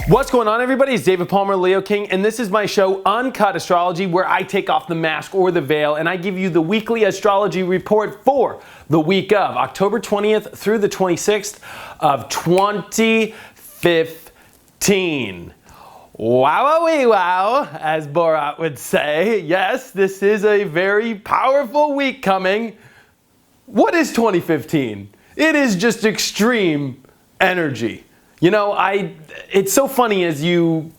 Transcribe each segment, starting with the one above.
What's going on, everybody? It's David Palmer, Leo King, and this is my show, Uncut Astrology, where I take off the mask or the veil and I give you the weekly astrology report for the week of October 20th through the 26th of 2015. Wowee wow, as Borat would say. Yes, this is a very powerful week coming. What is 2015? It is just extreme energy. You know, it's so funny as you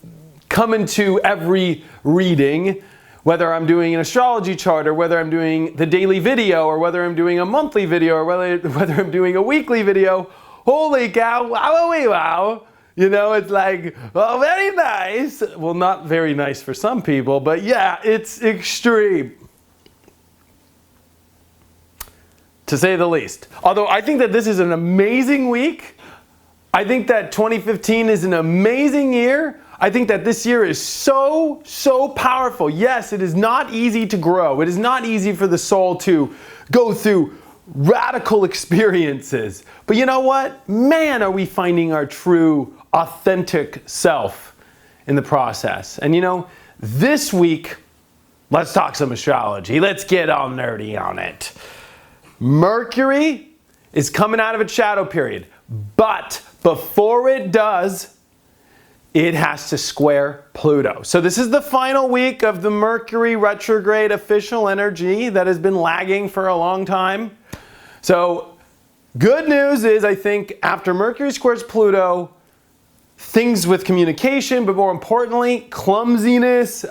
come into every reading, whether I'm doing an astrology chart or whether I'm doing the daily video or whether I'm doing a monthly video or whether I'm doing a weekly video, holy cow, wowee wow. You know, it's like, oh, very nice. Well, not very nice for some people, but yeah, it's extreme, to say the least. Although I think that this is an amazing week. I think that 2015 is an amazing year. I think that this year is so powerful. Yes, it is not easy to grow. It is not easy for the soul to go through radical experiences. But you know what? Man, are we finding our true, authentic self in the process. And you know, this week, let's talk some astrology. Let's get all nerdy on it. Mercury is coming out of its shadow period, but before it does, it has to square Pluto. So this is the final week of the Mercury retrograde official energy that has been lagging for a long time. So good news is, I think after Mercury squares Pluto, things with communication, but more importantly, clumsiness,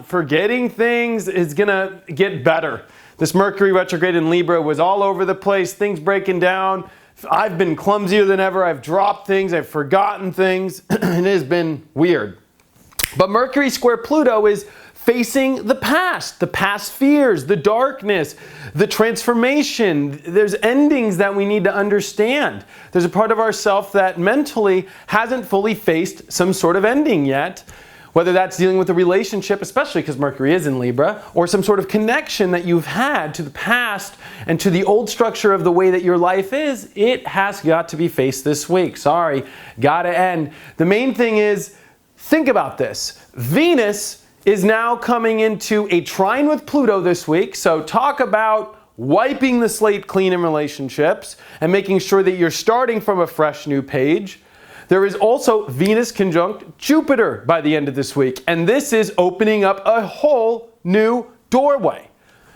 forgetting things is gonna get better. This Mercury retrograde in Libra was all over the place, things breaking down. I've been clumsier than ever. I've dropped things. I've forgotten things. It has been weird. But Mercury square Pluto is facing the past fears, the darkness, the transformation. There's endings that we need to understand. There's a part of ourself that mentally hasn't fully faced some sort of ending yet. Whether that's dealing with a relationship, especially because Mercury is in Libra, or some sort of connection that you've had to the past and to the old structure of the way that your life is, it has got to be faced this week. Sorry, gotta end. The main thing is, think about this. Venus is now coming into a trine with Pluto this week, so talk about wiping the slate clean in relationships and making sure that you're starting from a fresh new page. There is also Venus conjunct Jupiter by the end of this week, and this is opening up a whole new doorway.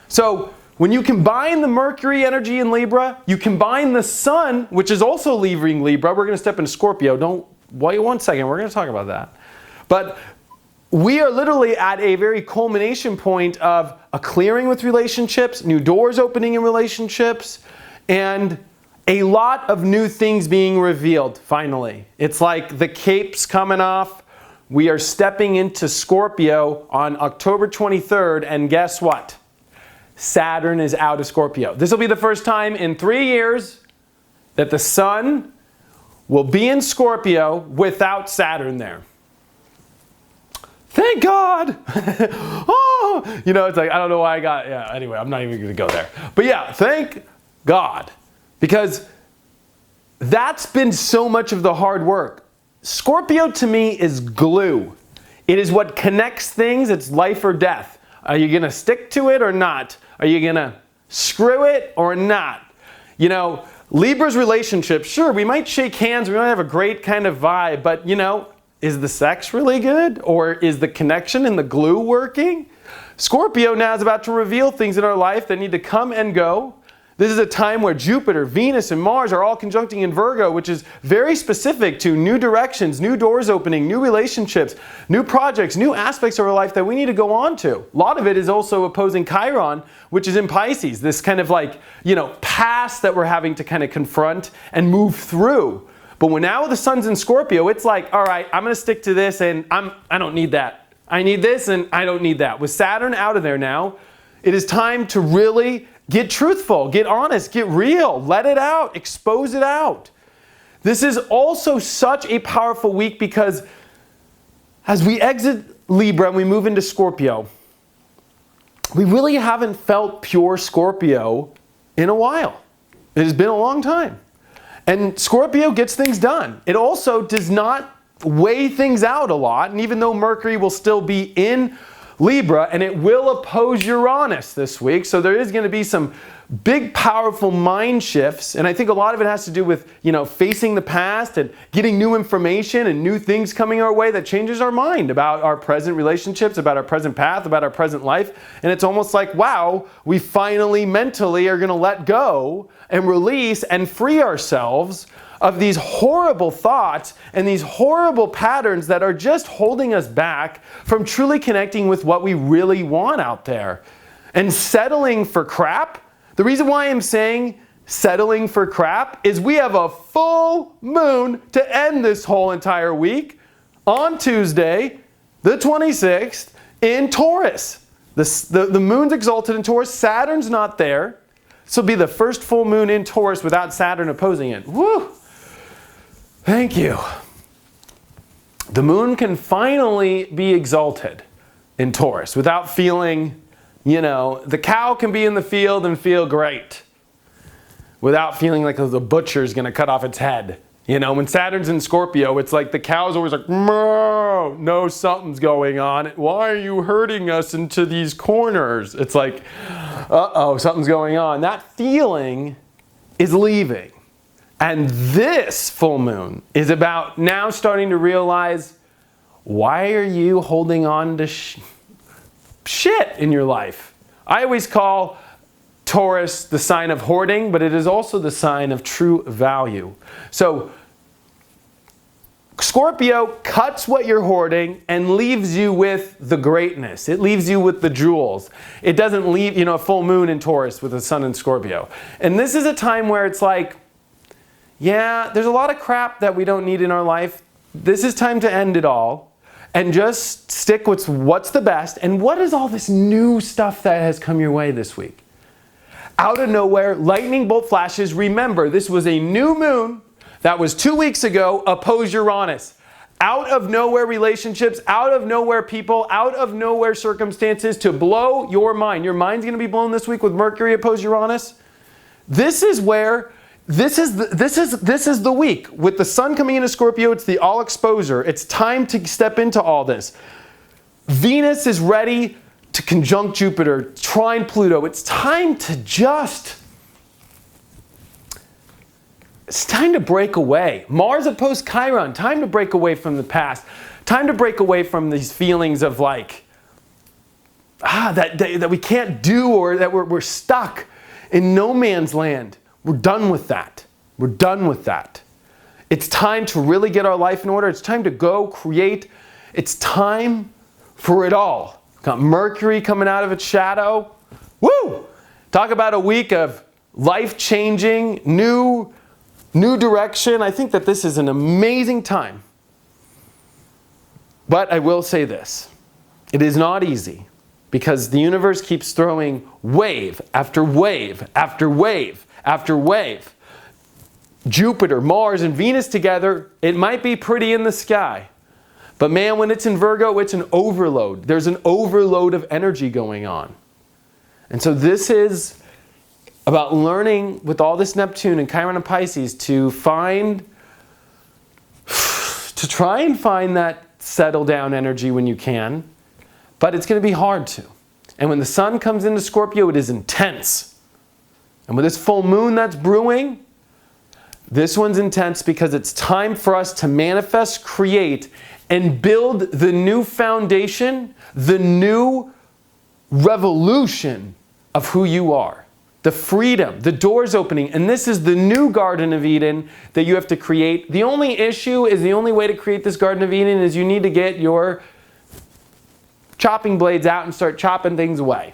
So when you combine the Mercury energy in Libra, you combine the Sun, which is also leaving Libra. We're going to step into Scorpio. Wait 1 second. We're going to talk about that. But we are literally at a very culmination point of a clearing with relationships, new doors opening in relationships, and a lot of new things being revealed, finally. It's like the cape's coming off. We are stepping into Scorpio on October 23rd, and guess what? Saturn is out of Scorpio. This will be the first time in 3 years that the Sun will be in Scorpio without Saturn there. Thank God! Oh, you know, it's like, I don't know why anyway, I'm not even gonna go there. But yeah, thank God. Because that's been so much of the hard work. Scorpio to me is glue. It is what connects things. It's life or death. Are you going to stick to it or not? Are you going to screw it or not? You know, Libra's relationship, sure, we might shake hands. We might have a great kind of vibe. But, you know, is the sex really good? Or is the connection and the glue working? Scorpio now is about to reveal things in our life that need to come and go. This is a time where Jupiter, Venus, and Mars are all conjuncting in Virgo, which is very specific to new directions, new doors opening, new relationships, new projects, new aspects of our life that we need to go on to. A lot of it is also opposing Chiron, which is in Pisces, this kind of like, you know, past that we're having to kind of confront and move through. But when now the Sun's in Scorpio, it's like, all right, I'm going to stick to this and I don't need that. I need this and I don't need that. With Saturn out of there now, it is time to really get truthful, get honest, get real, let it out, expose it out. This is also such a powerful week because as we exit Libra and we move into Scorpio, we really haven't felt pure Scorpio in a while. It has been a long time. And Scorpio gets things done. It also does not weigh things out a lot. And even though Mercury will still be in Libra, and it will oppose Uranus this week, so there is going to be some big, powerful mind shifts. And I think a lot of it has to do with, facing the past and getting new information and new things coming our way that changes our mind about our present relationships, about our present path, about our present life. And it's almost like, wow, we finally mentally are going to let go and release and free ourselves of these horrible thoughts and these horrible patterns that are just holding us back from truly connecting with what we really want out there. And settling for crap. The reason why I'm saying settling for crap is we have a full moon to end this whole entire week on Tuesday, the 26th, in Taurus. The moon's exalted in Taurus. Saturn's not there. This will be the first full moon in Taurus without Saturn opposing it. Woo! Thank you. The moon can finally be exalted in Taurus without feeling, the cow can be in the field and feel great without feeling like the butcher's going to cut off its head. When Saturn's in Scorpio, it's like the cow's always like, no, something's going on. Why are you herding us into these corners? It's like, uh-oh, something's going on. That feeling is leaving. And this full moon is about now starting to realize, why are you holding on to shit in your life? I always call Taurus the sign of hoarding, but it is also the sign of true value. So Scorpio cuts what you're hoarding and leaves you with the greatness. It leaves you with the jewels. It doesn't leave, a full moon in Taurus with the sun in Scorpio. And this is a time where it's like, yeah, there's a lot of crap that we don't need in our life. This is time to end it all and just stick with what's the best. And what is all this new stuff that has come your way this week? Out of nowhere, lightning bolt flashes. Remember, this was a new moon that was 2 weeks ago, opposed Uranus. Out of nowhere relationships, out of nowhere people, out of nowhere circumstances to blow your mind. Your mind's going to be blown this week with Mercury opposed Uranus. This is where This is the week. With the sun coming into Scorpio, it's the all exposure. It's time to step into all this. Venus is ready to conjunct Jupiter, trine Pluto. It's time to it's time to break away. Mars opposed Chiron. Time to break away from the past. Time to break away from these feelings of that we can't do, or that we're stuck in no man's land. We're done with that. We're done with that. It's time to really get our life in order. It's time to go create. It's time for it all. Got Mercury coming out of its shadow. Woo! Talk about a week of life-changing, new direction. I think that this is an amazing time. But I will say this. It is not easy, because the universe keeps throwing wave after wave after wave after wave. Jupiter, Mars, and Venus together, it might be pretty in the sky. But man, when it's in Virgo, it's an overload. There's an overload of energy going on. And so this is about learning with all this Neptune and Chiron and Pisces to try and find that settle down energy when you can. But it's going to be hard to. And when the sun comes into Scorpio, it is intense. And with this full moon that's brewing, this one's intense because it's time for us to manifest, create, and build the new foundation, the new revolution of who you are. The freedom, the doors opening. And this is the new Garden of Eden that you have to create. The only issue is, the only way to create this Garden of Eden is you need to get your chopping blades out and start chopping things away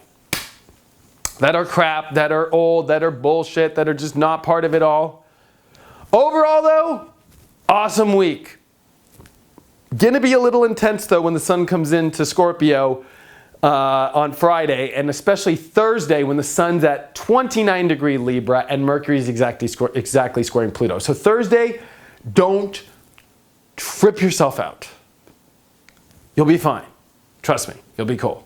that are crap, that are old, that are bullshit, that are just not part of it all. Overall though, awesome week. Gonna be a little intense though when the sun comes into Scorpio on Friday, and especially Thursday when the sun's at 29-degree Libra and Mercury's exactly squaring Pluto. So Thursday, don't trip yourself out. You'll be fine. Trust me, you'll be cool.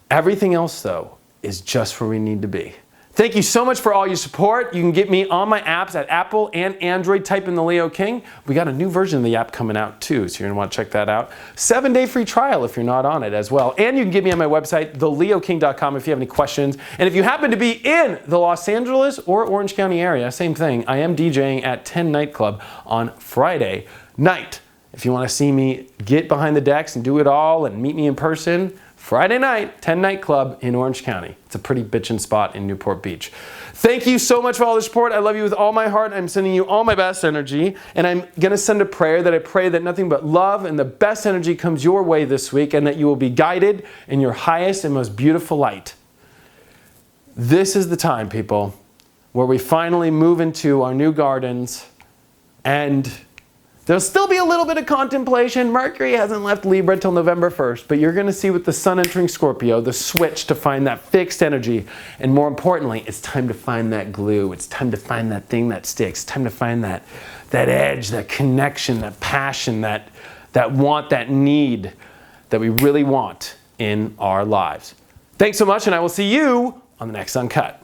Everything else though is just where we need to be. Thank you so much for all your support. You can get me on my apps at Apple and Android. Type in the Leo King. We got a new version of the app coming out too, so you're gonna want to check that out. 7-day free trial if you're not on it as well. And you can get me on my website, theleoking.com, if you have any questions. And if you happen to be in the Los Angeles or Orange County area, same thing. I am DJing at 10 Nightclub on Friday night. If you want to see me get behind the decks and do it all and meet me in person, Friday night, 10 Nightclub in Orange County. It's a pretty bitchin' spot in Newport Beach. Thank you so much for all the support. I love you with all my heart. I'm sending you all my best energy. And I'm going to send a prayer that I pray that nothing but love and the best energy comes your way this week and that you will be guided in your highest and most beautiful light. This is the time, people, where we finally move into our new gardens, and there'll still be a little bit of contemplation. Mercury hasn't left Libra till November 1st, but you're going to see with the sun entering Scorpio, the switch to find that fixed energy. And more importantly, it's time to find that glue. It's time to find that thing that sticks. It's time to find that edge, that connection, that passion, that want, that need that we really want in our lives. Thanks so much, and I will see you on the next Uncut.